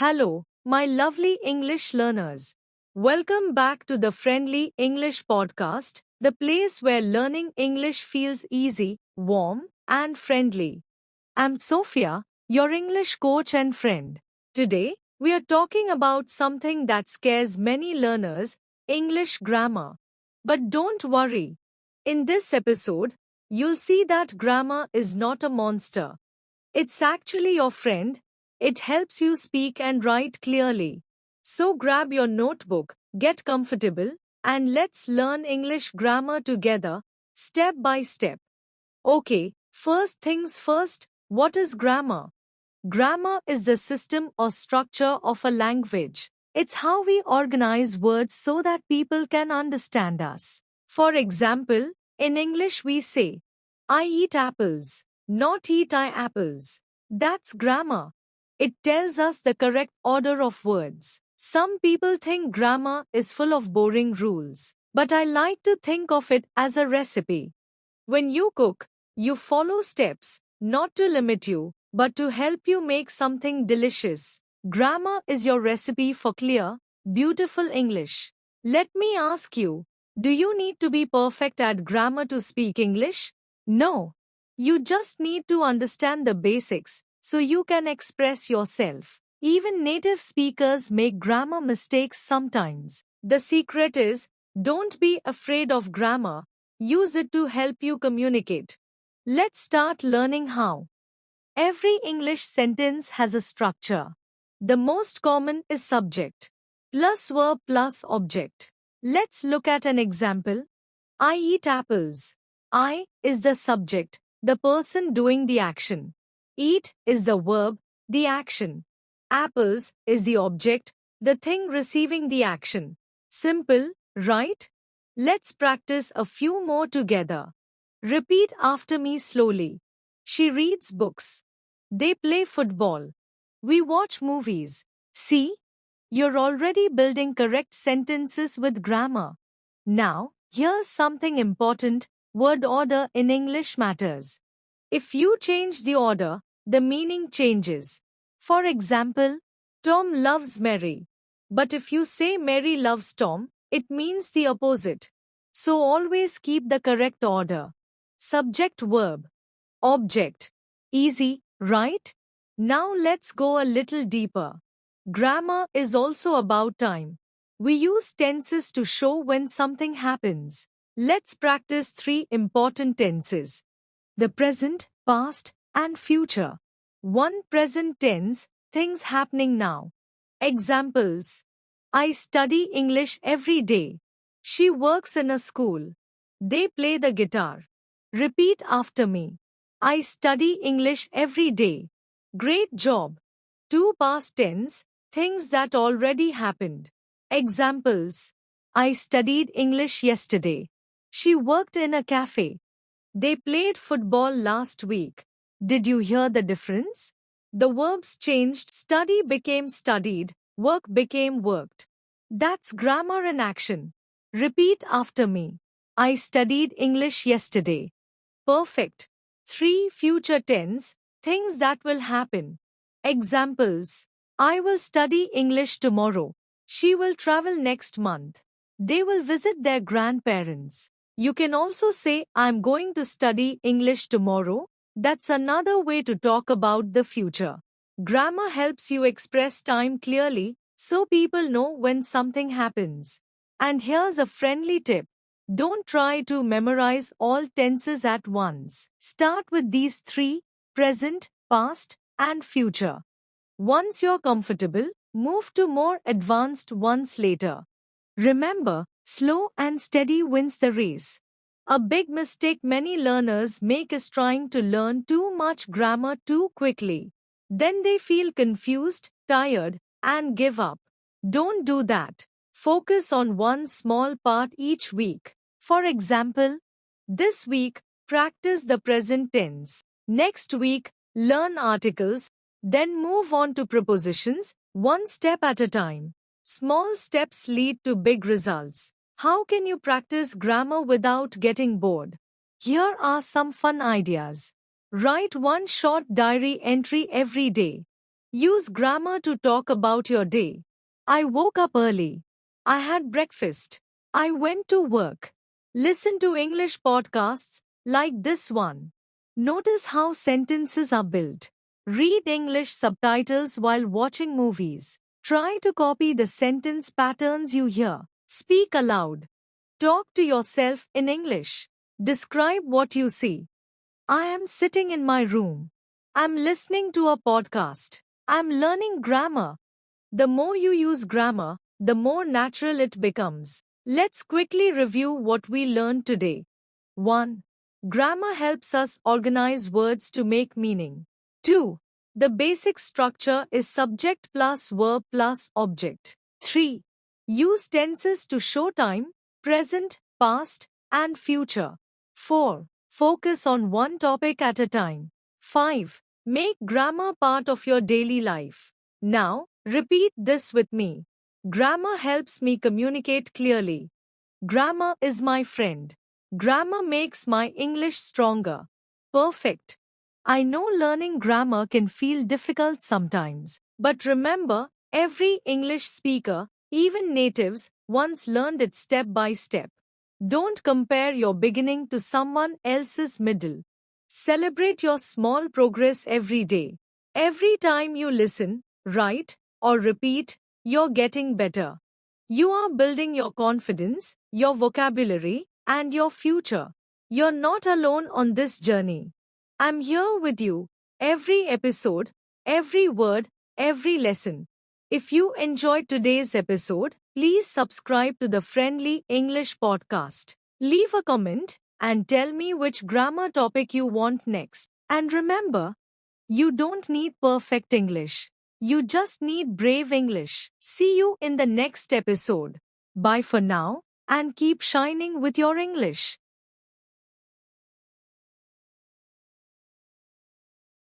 Hello, my lovely English learners. Welcome back to the Friendly English Podcast, the place where learning English feels easy, warm, and friendly. I'm Sophia, your English coach and friend. Today, we are talking about something that scares many learners, English grammar. But don't worry. In this episode, you'll see that grammar is not a monster. It's actually your friend. It helps you speak and write clearly. So grab your notebook, get comfortable, and let's learn English grammar together, step by step. Okay, first things first, what is grammar? Grammar is the system or structure of a language. It's how we organize words so that people can understand us. For example, in English we say, I eat apples, not eat I apples. That's grammar. It tells us the correct order of words. Some people think grammar is full of boring rules, but I like to think of it as a recipe. When you cook, you follow steps, not to limit you, but to help you make something delicious. Grammar is your recipe for clear, beautiful English. Let me ask you, do you need to be perfect at grammar to speak English? No. You just need to understand the basics so you can express yourself. Even native speakers make grammar mistakes sometimes. The secret is, don't be afraid of grammar. Use it to help you communicate. Let's start learning how. Every English sentence has a structure. The most common is subject, plus verb plus object. Let's look at an example. I eat apples. I is the subject, the person doing the action. Eat is the verb, the action. Apples is the object, the thing receiving the action. Simple, right? Let's practice a few more together. Repeat after me slowly. She reads books. They play football. We watch movies. See? You're already building correct sentences with grammar. Now, here's something important. Word order in English matters. If you change the order, the meaning changes. For example, Tom loves Mary. But if you say Mary loves Tom, it means the opposite. So always keep the correct order. Subject verb. Object. Easy, right? Now let's go a little deeper. Grammar is also about time. We use tenses to show when something happens. Let's practice three important tenses: the present, past, and future. One present tense, things happening now. Examples. I study English every day. She works in a school. They play the guitar. Repeat after me. I study English every day. Great job. Two past tense, things that already happened. Examples. I studied English yesterday. She worked in a cafe. They played football last week. Did you hear the difference? The verbs changed, study became studied, work became worked. That's grammar in action. Repeat after me. I studied English yesterday. Perfect. Three future tense, things that will happen. Examples. I will study English tomorrow. She will travel next month. They will visit their grandparents. You can also say, I'm going to study English tomorrow. That's another way to talk about the future. Grammar helps you express time clearly so people know when something happens. And here's a friendly tip. Don't try to memorize all tenses at once. Start with these three: present, past, and future. Once you're comfortable, move to more advanced ones later. Remember, slow and steady wins the race. A big mistake many learners make is trying to learn too much grammar too quickly. Then they feel confused, tired, and give up. Don't do that. Focus on one small part each week. For example, this week, practice the present tense. Next week, learn articles, then move on to prepositions, one step at a time. Small steps lead to big results. How can you practice grammar without getting bored? Here are some fun ideas. Write one short diary entry every day. Use grammar to talk about your day. I woke up early. I had breakfast. I went to work. Listen to English podcasts like this one. Notice how sentences are built. Read English subtitles while watching movies. Try to copy the sentence patterns you hear. Speak aloud. Talk to yourself in English. Describe what you see. I am sitting in my room. I'm listening to a podcast. I'm learning grammar. The more you use grammar, the more natural it becomes. Let's quickly review what we learned today. 1. Grammar helps us organize words to make meaning. 2. The basic structure is subject plus verb plus object. 3. Use tenses to show time, present, past, and future. 4. Focus on one topic at a time. 5. Make grammar part of your daily life. Now, repeat this with me. Grammar helps me communicate clearly. Grammar is my friend. Grammar makes my English stronger. Perfect. I know learning grammar can feel difficult sometimes, but remember, every English speaker, even natives, once learned it step by step. Don't compare your beginning to someone else's middle. Celebrate your small progress every day. Every time you listen, write, or repeat, you're getting better. You are building your confidence, your vocabulary, and your future. You're not alone on this journey. I'm here with you, every episode, every word, every lesson. If you enjoyed today's episode, please subscribe to the Friendly English Podcast. Leave a comment and tell me which grammar topic you want next. And remember, you don't need perfect English. You just need brave English. See you in the next episode. Bye for now and keep shining with your English.